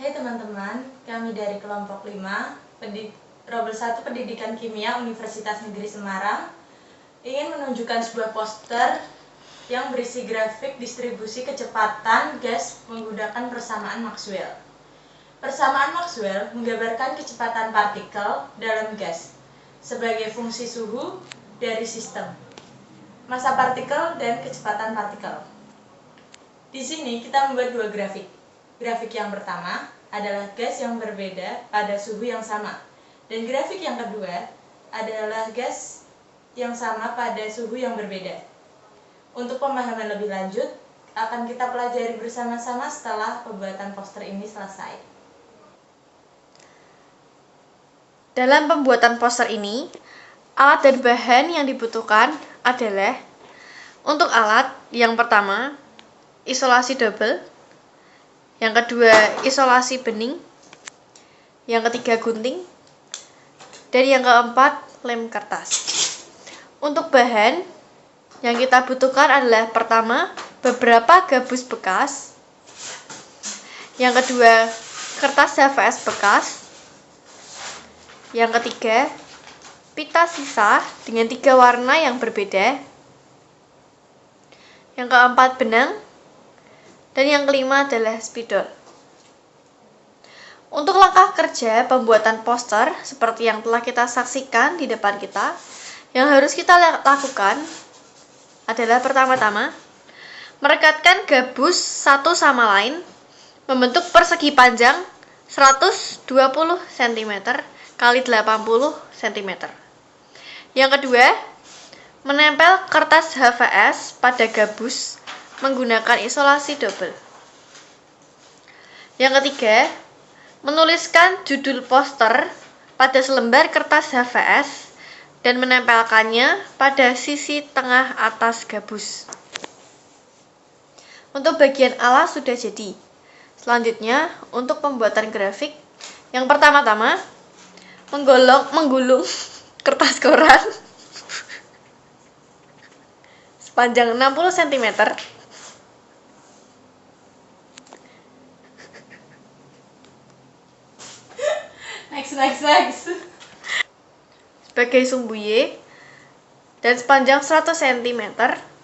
Hai teman-teman, kami dari kelompok 5, Robel 1 Pendidikan Kimia Universitas Negeri Semarang ingin menunjukkan sebuah poster yang berisi grafik distribusi kecepatan gas menggunakan persamaan Maxwell. Persamaan Maxwell menggambarkan kecepatan partikel dalam gas sebagai fungsi suhu dari sistem, massa partikel, dan kecepatan partikel. Di sini kita membuat dua grafik. Grafik yang pertama adalah gas yang berbeda pada suhu yang sama, dan grafik yang kedua adalah gas yang sama pada suhu yang berbeda. Untuk pemahaman lebih lanjut, akan kita pelajari bersama-sama setelah pembuatan poster ini selesai. Dalam pembuatan poster ini, alat dan bahan yang dibutuhkan adalah untuk alat yang pertama, isolasi double, yang kedua isolasi bening, yang ketiga gunting, dan yang keempat lem kertas. Untuk bahan yang kita butuhkan adalah pertama, beberapa gabus bekas, yang kedua kertas HVS bekas, yang ketiga pita sisa dengan 3 warna yang berbeda, yang keempat benang, dan yang kelima adalah spidol. Untuk langkah kerja pembuatan poster seperti yang telah kita saksikan di depan kita, yang harus kita lakukan adalah pertama-tama merekatkan gabus satu sama lain membentuk persegi panjang 120 cm kali 80 cm. Yang kedua, menempel kertas HVS pada gabus menggunakan isolasi double. Yang ketiga, menuliskan judul poster pada selembar kertas HVS dan menempelkannya pada sisi tengah atas gabus. Untuk bagian alas sudah jadi. Selanjutnya, untuk pembuatan grafik, yang pertama-tama menggulung kertas koran sepanjang 60 cm Next. sebagai sumbu Y dan sepanjang 100 cm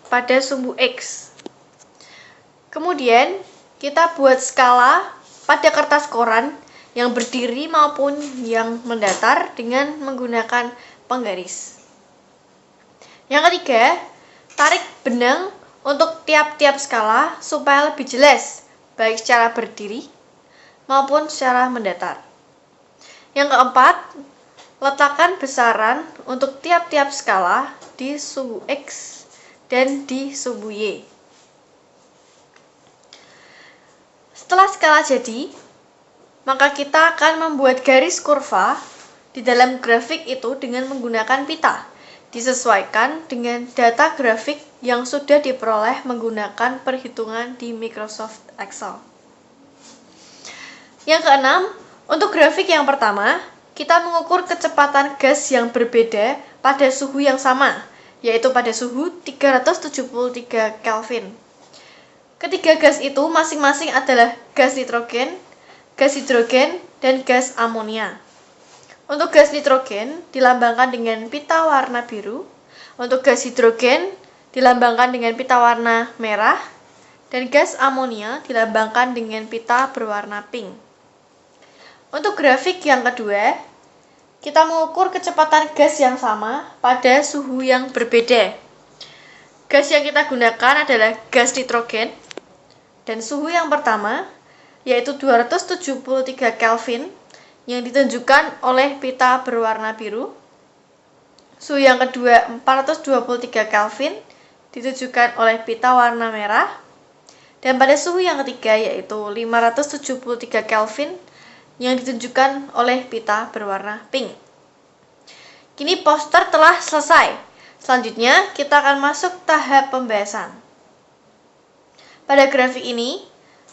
pada sumbu X. Kemudian kita buat skala pada kertas koran yang berdiri maupun yang mendatar dengan menggunakan penggaris. Yang ketiga, tarik benang untuk tiap-tiap skala supaya lebih jelas, baik secara berdiri maupun secara mendatar. Yang keempat, letakkan besaran untuk tiap-tiap skala di sumbu X dan di sumbu Y. Setelah skala jadi, maka kita akan membuat garis kurva di dalam grafik itu dengan menggunakan pita, disesuaikan dengan data grafik yang sudah diperoleh menggunakan perhitungan di Microsoft Excel. Yang keenam, untuk grafik yang pertama, kita mengukur kecepatan gas yang berbeda pada suhu yang sama, yaitu pada suhu 373 Kelvin. Ketiga gas itu masing-masing adalah gas nitrogen, gas hidrogen, dan gas amonia. Untuk gas nitrogen dilambangkan dengan pita warna biru, untuk gas hidrogen dilambangkan dengan pita warna merah, dan gas amonia dilambangkan dengan pita berwarna pink. Untuk grafik yang kedua, kita mengukur kecepatan gas yang sama pada suhu yang berbeda. Gas yang kita gunakan adalah gas nitrogen, dan suhu yang pertama yaitu 273 Kelvin yang ditunjukkan oleh pita berwarna biru. Suhu yang kedua 423 Kelvin ditunjukkan oleh pita warna merah. Dan pada suhu yang ketiga yaitu 573 Kelvin yang ditunjukkan oleh pita berwarna pink. Kini poster telah selesai. Selanjutnya kita akan masuk tahap pembahasan. Pada grafik ini,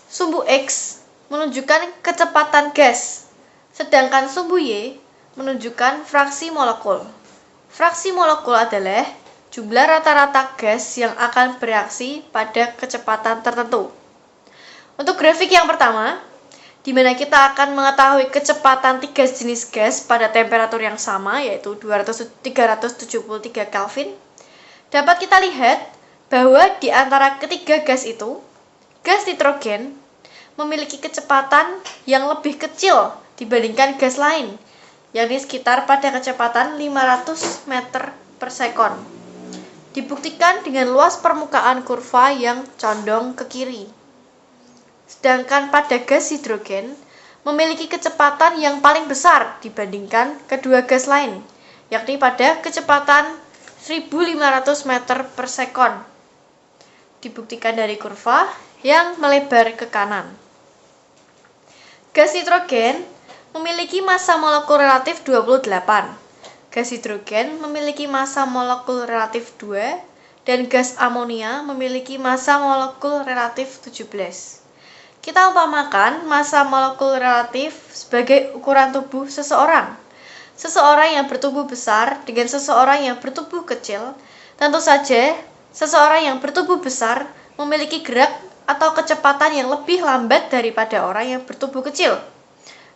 sumbu X menunjukkan kecepatan gas, sedangkan sumbu Y menunjukkan fraksi molekul. Fraksi molekul adalah jumlah rata-rata gas yang akan bereaksi pada kecepatan tertentu. Untuk grafik yang pertama, di mana kita akan mengetahui kecepatan 3 jenis gas pada temperatur yang sama, yaitu 373 Kelvin. Dapat kita lihat bahwa di antara ketiga gas itu, gas nitrogen memiliki kecepatan yang lebih kecil dibandingkan gas lain, yakni sekitar pada kecepatan 500 meter per sekon. Dibuktikan dengan luas permukaan kurva yang condong ke kiri. Sedangkan pada gas hidrogen memiliki kecepatan yang paling besar dibandingkan kedua gas lain, yakni pada kecepatan 1500 meter per sekon. Dibuktikan dari kurva yang melebar ke kanan. Gas nitrogen memiliki massa molekul relatif 28. Gas hidrogen memiliki massa molekul relatif 2 dan gas amonia memiliki massa molekul relatif 17. Kita umpamakan massa molekul relatif sebagai ukuran tubuh seseorang. Seseorang yang bertubuh besar dengan seseorang yang bertubuh kecil, tentu saja seseorang yang bertubuh besar memiliki gerak atau kecepatan yang lebih lambat daripada orang yang bertubuh kecil.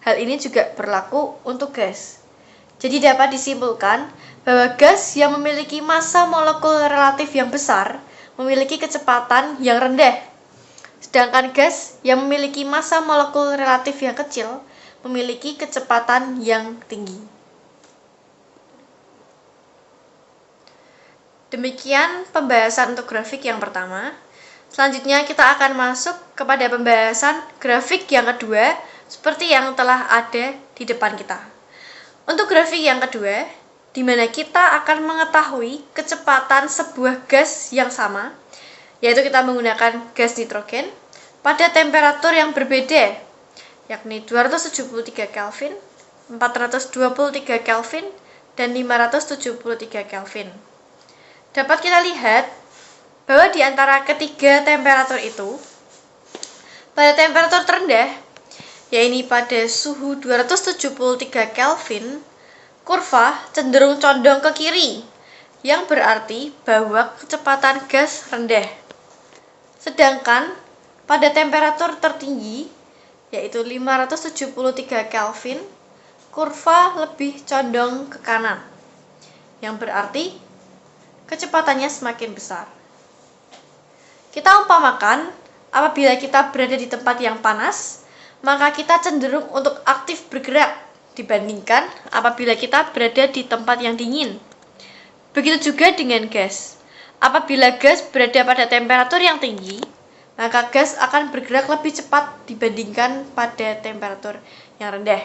Hal ini juga berlaku untuk gas. Jadi dapat disimpulkan bahwa gas yang memiliki massa molekul relatif yang besar memiliki kecepatan yang rendah. Sedangkan gas yang memiliki massa molekul relatif yang kecil memiliki kecepatan yang tinggi. Demikian pembahasan untuk grafik yang pertama. Selanjutnya kita akan masuk kepada pembahasan grafik yang kedua seperti yang telah ada di depan kita. Untuk grafik yang kedua, di mana kita akan mengetahui kecepatan sebuah gas yang sama, yaitu kita menggunakan gas nitrogen pada temperatur yang berbeda, yakni 273 Kelvin, 423 Kelvin, dan 573 Kelvin. Dapat kita lihat bahwa di antara ketiga temperatur itu, pada temperatur terendah, yaitu pada suhu 273 Kelvin, kurva cenderung condong ke kiri, yang berarti bahwa kecepatan gas rendah. Sedangkan pada temperatur tertinggi, yaitu 573 Kelvin, kurva lebih condong ke kanan, yang berarti kecepatannya semakin besar. Kita umpamakan, apabila kita berada di tempat yang panas, maka kita cenderung untuk aktif bergerak dibandingkan apabila kita berada di tempat yang dingin. Begitu juga dengan gas. Apabila gas berada pada temperatur yang tinggi, maka gas akan bergerak lebih cepat dibandingkan pada temperatur yang rendah.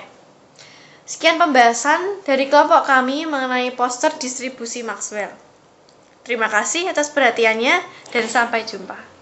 Sekian pembahasan dari kelompok kami mengenai poster distribusi Maxwell. Terima kasih atas perhatiannya dan sampai jumpa.